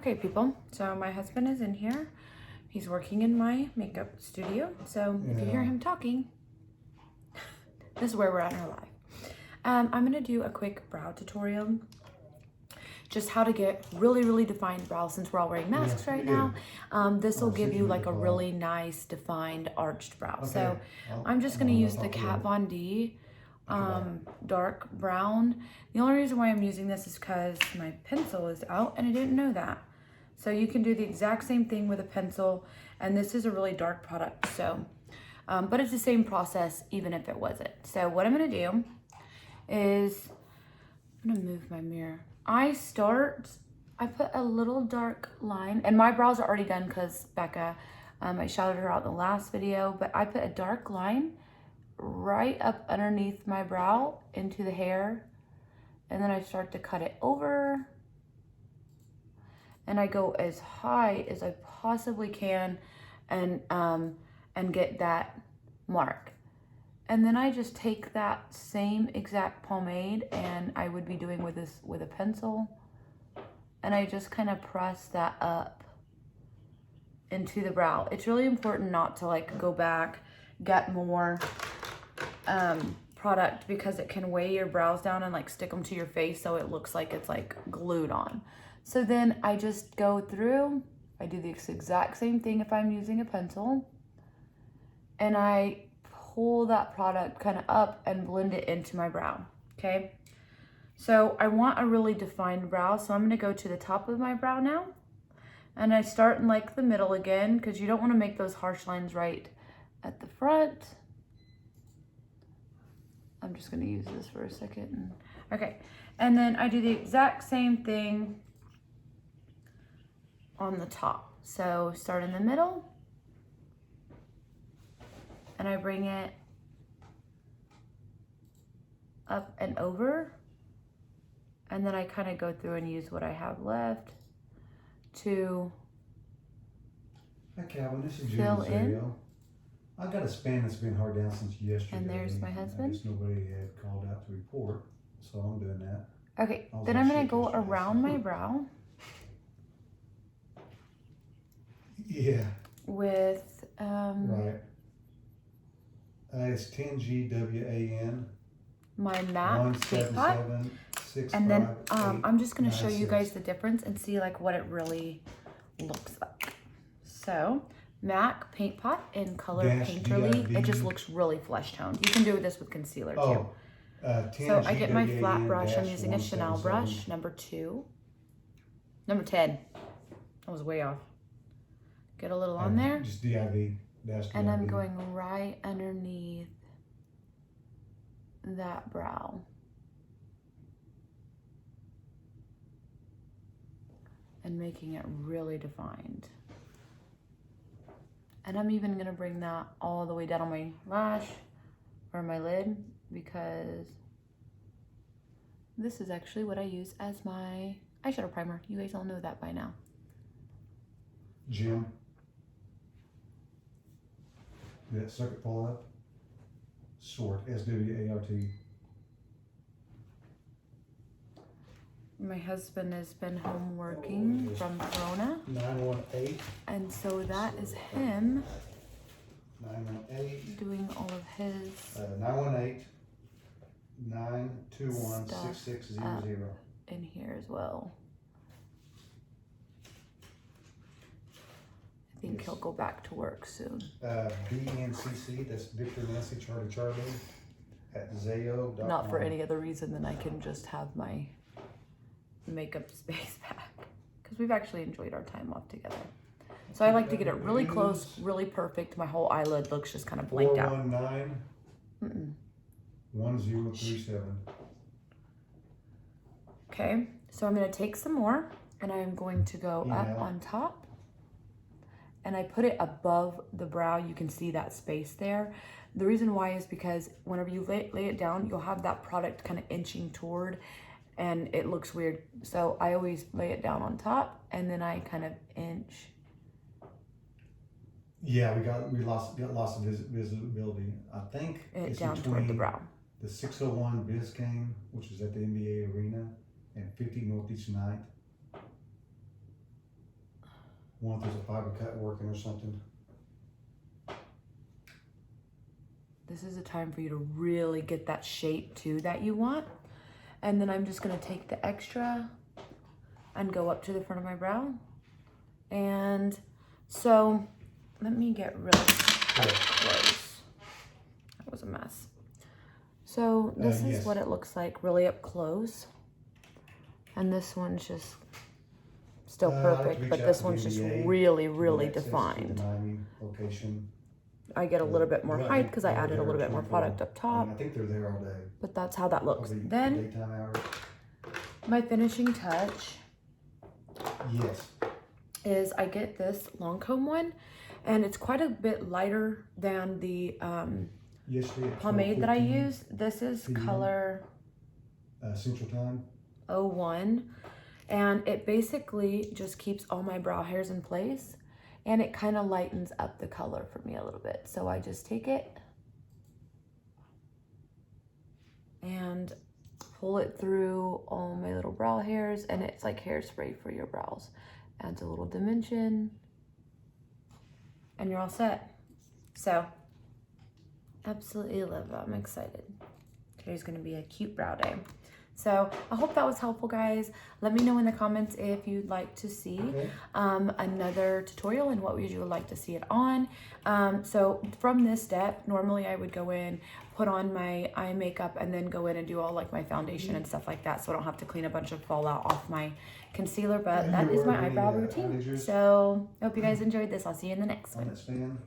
Okay, people, so my husband is in here. He's working in my makeup studio. So if you hear him talking, this is where we're at in our life. I'm gonna do a quick brow tutorial. Just how to get really defined brows since we're all wearing masks right now. This will give you like a really nice defined arched brow. Okay. So I'm just gonna use the Kat Von D dark brown. The only reason why I'm using this is because my pencil is out and I didn't know that. So you can do the exact same thing with a pencil, and this is a really dark product. So, but it's the same process even if it wasn't. So what I'm gonna do is, I'm gonna move my mirror. I put a little dark line, and my brows are already done because Becca, I shouted her out in the last video, but I put a dark line right up underneath my brow into the hair, and then I start to cut it over, and I go as high as I possibly can and get that mark. And then I just take that same exact pomade, and I would be doing with this with a pencil, and I just kind of press that up into the brow. It's really important not to like go back, get more product, because it can weigh your brows down and like stick them to your face so it looks like it's like glued on. So then I just go through, I do the exact same thing if I'm using a pencil, and I pull that product kind of up and blend it into my brow, okay? So I want a really defined brow, so I'm gonna go to the top of my brow now, and I start in like the middle again, because you don't wanna make those harsh lines right at the front. I'm just gonna use this for a second. Okay, and then I do the exact same thing on the top. So start in the middle, and I bring it up and over, and then I kind of go through and use what I have left to Hi Calvin, this is fill Jim Zario. I got a span that's been hard down since yesterday. And there's my husband. I guess nobody had called out to report, so I'm doing that. Okay, then I'm gonna go around my brow. Yeah. With right. It's 10GWAN. My MAC paint pot. And then I'm just gonna show you guys the difference and see like what it really looks like. So MAC paint pot in color Painterly. It just looks really flesh toned. You can do this with concealer too. So I get my flat brush. I'm using a Chanel brush, number 2. Number 10. I was way off. Get a little on there. Just DIV. And I'm going right underneath that brow. And making it really defined. And I'm even gonna bring that all the way down on my lash or my lid, because this is actually what I use as my eyeshadow primer. You guys all know that by now. Jim. That circuit pull up. Swart, SWART. My husband has been home working from Corona. 918. And so that is him 918. doing all of his 918 921 6600 in here as well. I think he'll go back to work soon. BNCC, that's Victor Nancy Charlie at Zayo.com. Not for any other reason than I can just have my makeup space back, because we've actually enjoyed our time off together. So I like to get it really close, really perfect. My whole eyelid looks just kind of blanked out. 419 1037. Okay, so I'm going to take some more, and I'm going to go up on top, and I put it above the brow. You can see that space there. The reason why is because whenever you lay it down, you'll have that product kind of inching toward, and it looks weird. So I always lay it down on top, and then I kind of inch. Yeah, we lost of visibility. I think it's down toward the brow. The 601 Biscayne, which is at the NBA Arena, and 50 Northeast 9th. wonder if there's a fiber cut working or something. This is a time for you to really get that shape too that you want. And then I'm just gonna take the extra and go up to the front of my brow. And so let me get really close. That was a mess. So this is what it looks like really up close. And this one's just still perfect, but this one's just really, really defined. Location. I get a little bit more height because I added a little bit more product up top. I think they're there all day. But that's how that looks. Probably Then daytime hours. my finishing touch Yes. is I get this Lancome one, and it's quite a bit lighter than the pomade that I use. This is color Central Time 01, and it basically just keeps all my brow hairs in place, and it kind of lightens up the color for me a little bit. So I just take it and pull it through all my little brow hairs, and it's like hairspray for your brows. Adds a little dimension, and you're all set. So, absolutely love it. I'm excited. Today's gonna be a cute brow day. So I hope that was helpful, guys. Let me know in the comments if you'd like to see another tutorial and what you would like to see it on. So from this step, normally I would go in, put on my eye makeup, and then go in and do all like my foundation and stuff like that, so I don't have to clean a bunch of fallout off my concealer. But that is my eyebrow routine. So I hope you guys enjoyed this. I'll see you in the next one.